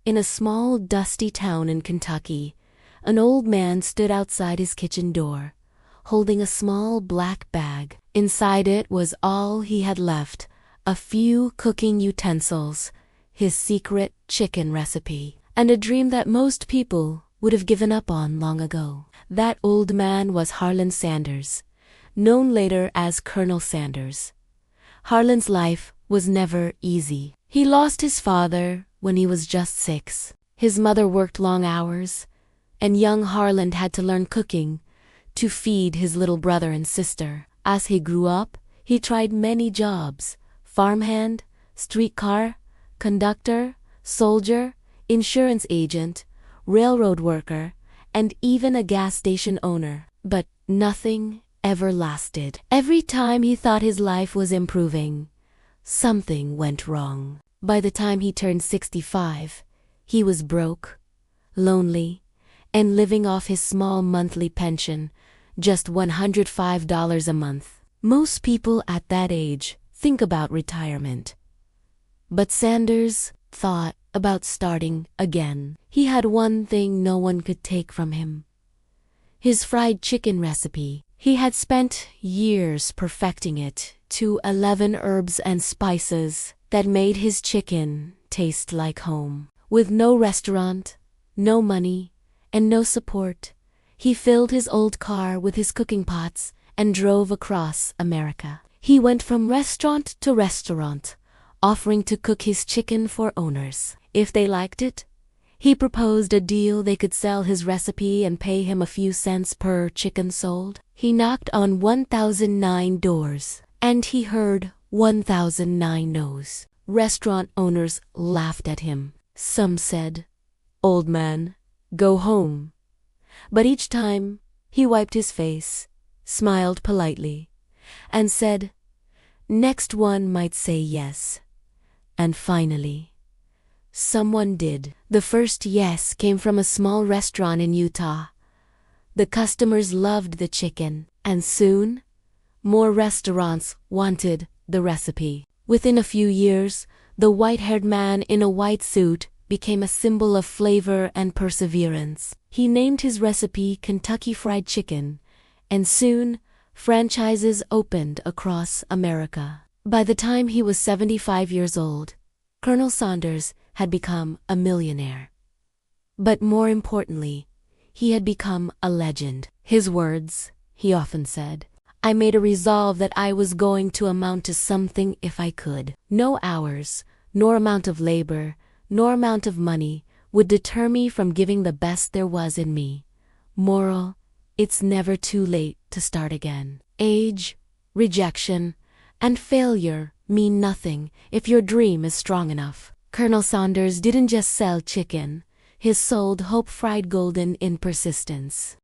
In a small, dusty town in Kentucky, an old man stood outside his kitchen door, holding a small black bag. Inside it was all he had left, a few cooking utensils, his secret chicken recipe, and a dream that most people would have given up on long ago. That old man was Harlan Sanders, known later as Colonel Sanders. Harlan's life was never easy. He lost his father when he was just 6. His mother worked long hours, and young Harlan had to learn cooking to feed his little brother and sister. As he grew up, he tried many jobs: farmhand, streetcar, conductor, soldier, insurance agent, railroad worker, and even a gas station owner. But nothing ever lasted. Every time he thought his life was improving, something went wrong. By the time he turned 65, he was broke, lonely, and living off his small monthly pension, just $105 a month. Most people at that age think about retirement. But Sanders thought about starting again. He had one thing no one could take from him: his fried chicken recipe. He had spent years perfecting it to 11 herbs and spices that made his chicken taste like home. With no restaurant, no money, and no support, he filled his old car with his cooking pots and drove across America. He went from restaurant to restaurant, offering to cook his chicken for owners. If they liked it, he proposed a deal: they could sell his recipe and pay him a few cents per chicken sold. He knocked on 1,009 doors, and he heard 1,009 no's. Restaurant owners laughed at him. Some said, "Old man, go home." But each time he wiped his face, smiled politely, and said, "Next one might say yes." And finally, someone did. The first yes came from a small restaurant in Utah. The customers loved the chicken, and soon more restaurants wanted the recipe. Within a few years, the white-haired man in a white suit became a symbol of flavor and perseverance. He named his recipe Kentucky Fried Chicken, and soon franchises opened across America. By the time he was 75 years old, Colonel Sanders had become a millionaire. But more importantly, he had become a legend. His words, he often said, "I made a resolve that I was going to amount to something if I could. No hours, nor amount of labor, nor amount of money would deter me from giving the best there was in me." Moral: it's never too late to start again. Age, rejection, and failure mean nothing if your dream is strong enough. Colonel Sanders didn't just sell chicken, he sold hope fried golden in persistence.